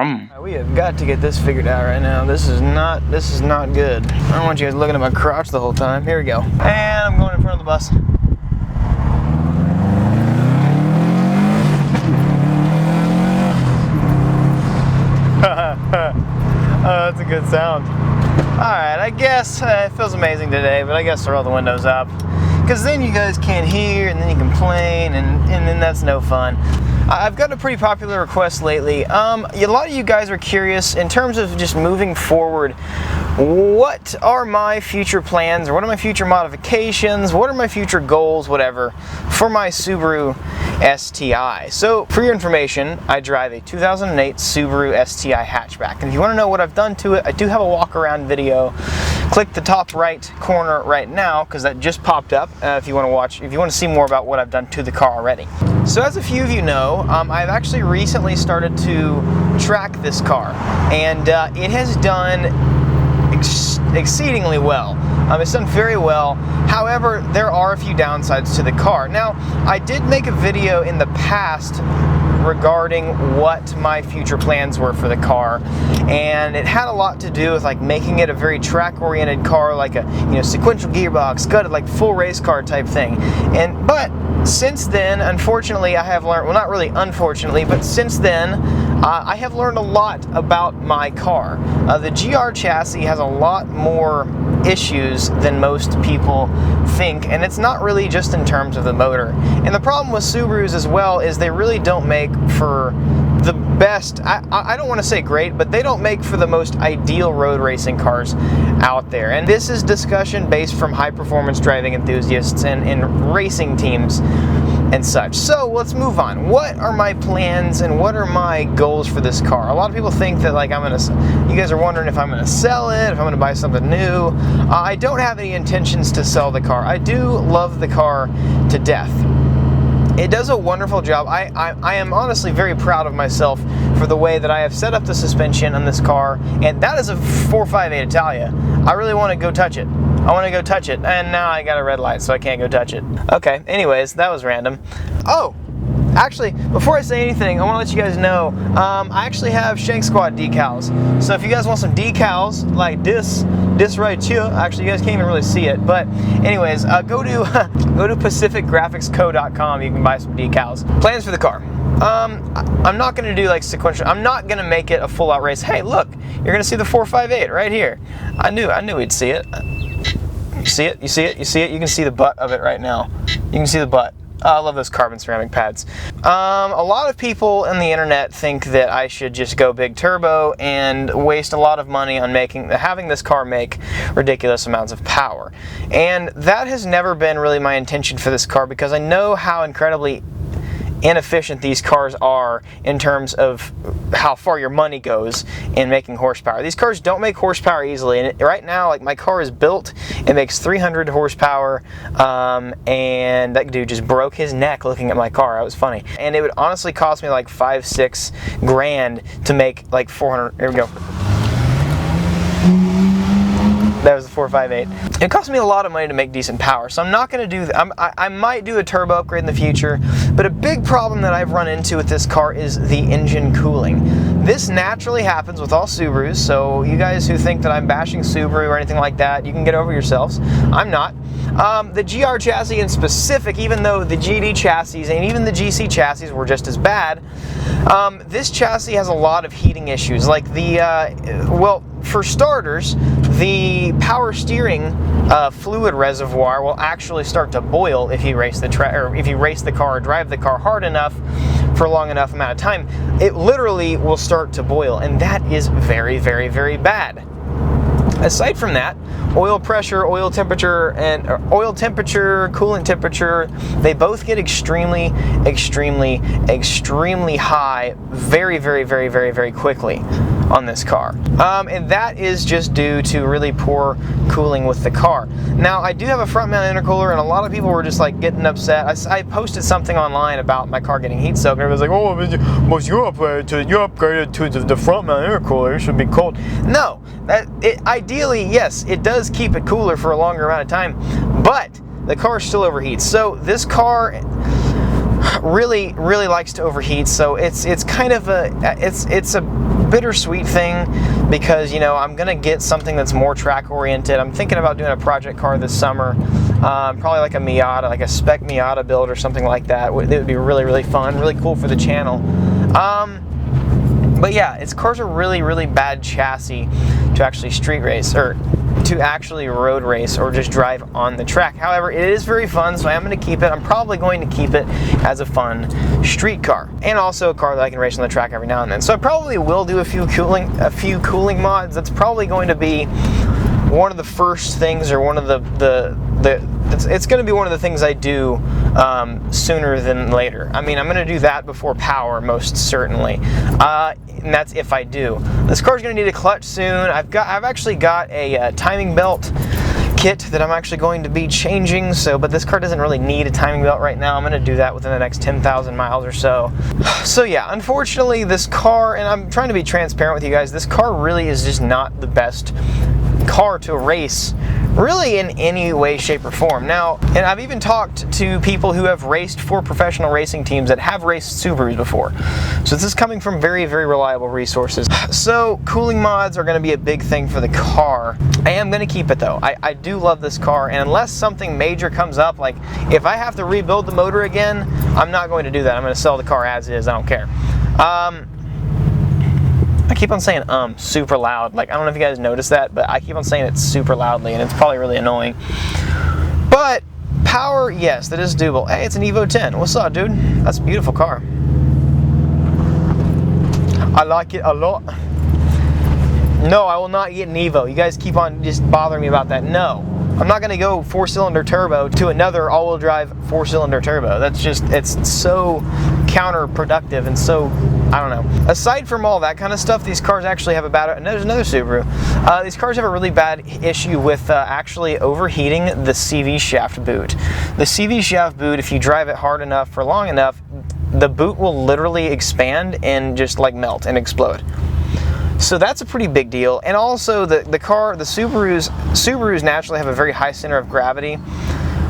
We have got to get this figured out right now. This is not good. I don't want you guys looking at my crotch the whole time. Here we go. And I'm going in front of the bus. Oh, that's a good sound. Alright, I guess it feels amazing today, but I guess to roll the windows up. Because then you guys can't hear, and then you complain, and then that's no fun. I've gotten a pretty popular request lately. A lot of you guys are curious in terms of just moving forward. What are my future plans, or what are my future modifications, what are my future goals, whatever, for my Subaru STi. So, for your information, I drive a 2008 Subaru STi hatchback. And if you want to know what I've done to it, I do have a walk around video. Click the top right corner right now, because that just popped up, if you want to see more about what I've done to the car already. So as a few of you know, I've actually recently started to track this car, and it has done exceedingly well. It's done very well. However, there are a few downsides to the car. Now, I did make a video in the past regarding what my future plans were for the car, and it had a lot to do with like making it a very track-oriented car, like a sequential gearbox, gutted, like full race car type thing. But since then, unfortunately, I have learned, well, not really unfortunately, but since then, I have learned a lot about my car. The GR chassis has a lot more issues than most people think, and it's not really just in terms of the motor. And the problem with Subarus as well is they really don't make for the best, I don't want to say great, but they don't make for the most ideal road racing cars out there. And this is discussion based from high performance driving enthusiasts and racing teams and such. So let's move on. What are my plans and what are my goals for this car? A lot of people think that like you guys are wondering if I'm gonna sell it, if I'm gonna buy something new. I don't have any intentions to sell the car. I do love the car to death. It does a wonderful job. I am honestly very proud of myself for the way that I have set up the suspension on this car, and that is a 458 Italia. I really want to go touch it. I want to go touch it, and now I got a red light, so I can't go touch it. Okay, anyways, that was random. Oh, actually, before I say anything, I want to let you guys know, I actually have Shank Squad decals. So if you guys want some decals like this right here, actually you guys can't even really see it, but anyways, go to pacificgraphicsco.com. You can buy some decals. Plans for the car. I'm not going to do like sequential. I'm not going to make it a full out race. Hey, look, you're going to see the 458 right here. I knew we'd see it. You see it? You see it? You see it? You can see the butt of it right now. You can see the butt. I love those carbon ceramic pads. A lot of people on the internet think that I should just go big turbo and waste a lot of money on having this car make ridiculous amounts of power. And that has never been really my intention for this car, because I know how incredibly inefficient these cars are in terms of how far your money goes in making horsepower. These cars don't make horsepower easily, and right now, like, my car is built, it makes 300 horsepower, and that dude just broke his neck looking at my car. That was funny. And it would honestly cost me like 5-6 grand to make like 400. Here we go. That was the 458. It cost me a lot of money to make decent power, so I'm not going to do that. I might do a turbo upgrade in the future, but a big problem that I've run into with this car is the engine cooling. This naturally happens with all Subarus, so you guys who think that I'm bashing Subaru or anything like that, you can get over yourselves. I'm not. The GR chassis in specific, even though the GD chassis and even the GC chassis were just as bad, this chassis has a lot of heating issues. Like well, for starters, the power steering fluid reservoir will actually start to boil if you race the car or drive the car hard enough for a long enough amount of time. It literally will start to boil, and that is very, very, very bad. Aside from that, oil pressure, oil temperature, coolant temperature, they both get extremely, extremely, extremely high very, very, very, very, very quickly on this car. And that is just due to really poor cooling with the car. Now, I do have a front mount intercooler, and a lot of people were just like getting upset. I posted something online about my car getting heat soaked, and everyone's like, oh, you upgraded to the front mount intercooler, it should be cold. No, ideally, yes, it does keep it cooler for a longer amount of time, but the car still overheats. So this car really, really likes to overheat. So it's kind of it's a bittersweet thing because, you know, I'm going to get something that's more track oriented. I'm thinking about doing a project car this summer, probably like a Miata, like a spec Miata build or something like that. It would be really, really fun, really cool for the channel. But yeah, its car's a really, really bad chassis to actually street race, or to actually road race, or just drive on the track. However, it is very fun, so I am going to keep it. I'm probably going to keep it as a fun street car, and also a car that I can race on the track every now and then. So I probably will do a few cooling mods. That's probably going to be one of the first things, or one of it's going to be one of the things I do sooner than later. I mean, I'm going to do that before power, most certainly, and that's if I do. This car's going to need a clutch soon. I've actually got a timing belt kit that I'm actually going to be changing. But this car doesn't really need a timing belt right now. I'm going to do that within the next 10,000 miles or so. So yeah, unfortunately, this car, and I'm trying to be transparent with you guys, this car really is just not the best car to race, really, in any way, shape, or form. Now, and I've even talked to people who have raced for professional racing teams that have raced Subarus before. So this is coming from very, very reliable resources. So cooling mods are going to be a big thing for the car. I am going to keep it though. I do love this car, and unless something major comes up, like if I have to rebuild the motor again, I'm not going to do that. I'm going to sell the car as is. I don't care. I keep on saying super loud. Like, I don't know if you guys noticed that, but I keep on saying it super loudly, and it's probably really annoying. But power, yes, that is doable. Hey, it's an Evo 10. What's up, dude? That's a beautiful car. I like it a lot. No, I will not get an Evo. You guys keep on just bothering me about that. No. I'm not going to go 4-cylinder turbo to another all-wheel drive 4-cylinder turbo. That's just, it's so counterproductive and so, I don't know. Aside from all that kind of stuff, these cars actually have a bad, and there's another Subaru. These cars have a really bad issue with actually overheating the CV shaft boot. The CV shaft boot, if you drive it hard enough for long enough, the boot will literally expand and just like melt and explode. So that's a pretty big deal. And also the Subarus naturally have a very high center of gravity,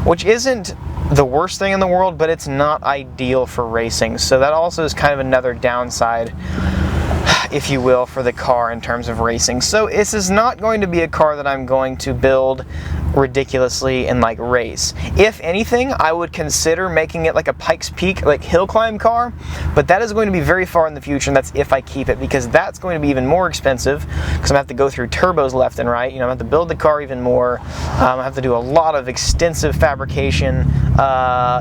which isn't the worst thing in the world, but it's not ideal for racing. So that also is kind of another downside, if you will, for the car in terms of racing. So this is not going to be a car that I'm going to build ridiculously and like race. If anything, I would consider making it like a Pikes Peak, like hill climb car, but that is going to be very far in the future, and that's if I keep it, because that's going to be even more expensive, because I'm gonna have to go through turbos left and right. You know, I have to build the car even more. I have to do a lot of extensive fabrication.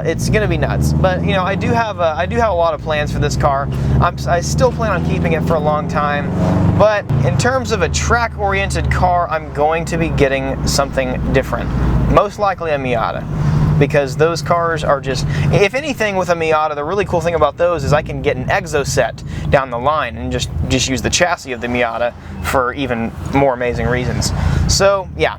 It's gonna be nuts. But you know, I do have a lot of plans for this car. I still plan on keeping it for a long time, but in terms of a track-oriented car, I'm going to be getting something different. Most likely a Miata, because those cars are just, if anything with a Miata, the really cool thing about those is I can get an Exocet down the line and just use the chassis of the Miata for even more amazing reasons. So yeah,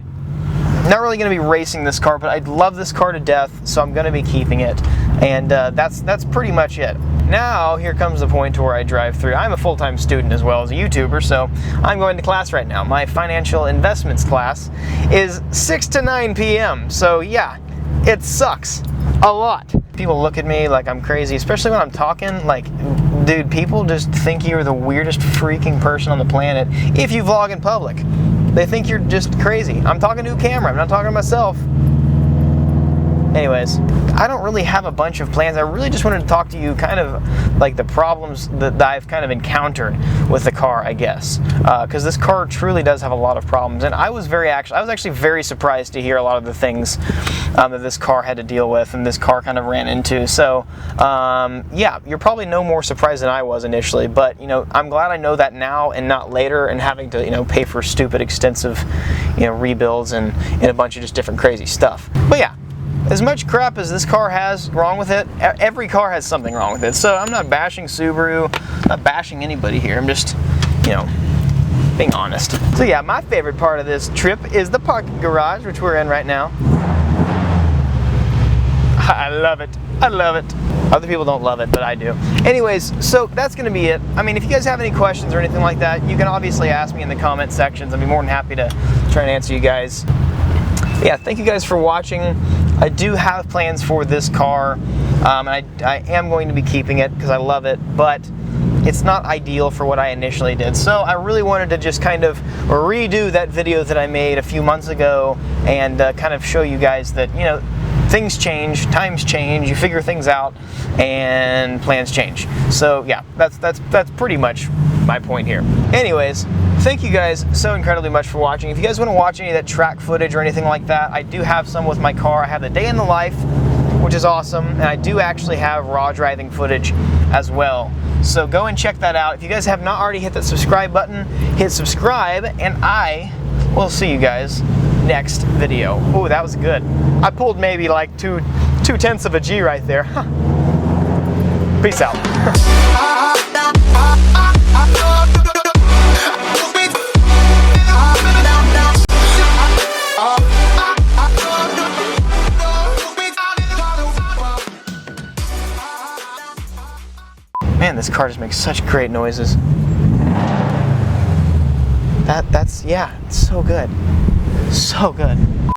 not really going to be racing this car, but I love this car to death, so I'm going to be keeping it, and that's pretty much it. Now, here comes the point where I drive through. I'm a full-time student as well as a YouTuber, so I'm going to class right now. My financial investments class is 6 to 9 p.m., so yeah, it sucks a lot. People look at me like I'm crazy, especially when I'm talking. Like, dude, people just think you're the weirdest freaking person on the planet if you vlog in public. They think you're just crazy. I'm talking to a camera, I'm not talking to myself. Anyways, I don't really have a bunch of plans. I really just wanted to talk to you kind of like the problems that I've kind of encountered with the car, I guess. Because this car truly does have a lot of problems. And I was actually very surprised to hear a lot of the things that this car had to deal with and this car kind of ran into. So, yeah, you're probably no more surprised than I was initially. But, you know, I'm glad I know that now and not later, and having to, you know, pay for stupid, extensive, you know, rebuilds and a bunch of just different crazy stuff. But yeah. As much crap as this car has wrong with it, every car has something wrong with it. So I'm not bashing Subaru, not bashing anybody here. I'm just, you know, being honest. So yeah, my favorite part of this trip is the parking garage, which we're in right now. I love it. I love it. Other people don't love it, but I do. Anyways, so that's going to be it. I mean, if you guys have any questions or anything like that, you can obviously ask me in the comment sections. I'd be more than happy to try and answer you guys. Yeah, thank you guys for watching. I do have plans for this car, and I am going to be keeping it because I love it, but it's not ideal for what I initially did. So I really wanted to just kind of redo that video that I made a few months ago and kind of show you guys that, you know, things change, times change, you figure things out, and plans change. So yeah, that's pretty much my point here. Anyways, thank you guys so incredibly much for watching. If you guys want to watch any of that track footage or anything like that, I do have some with my car. I have the day in the life, which is awesome, and I do actually have raw driving footage as well. So go and check that out. If you guys have not already hit that subscribe button, hit subscribe, and I will see you guys next video. Oh, that was good. I pulled maybe like 2/10 of a G right there. Peace out. Man, this car just makes such great noises. Yeah, it's so good. So good.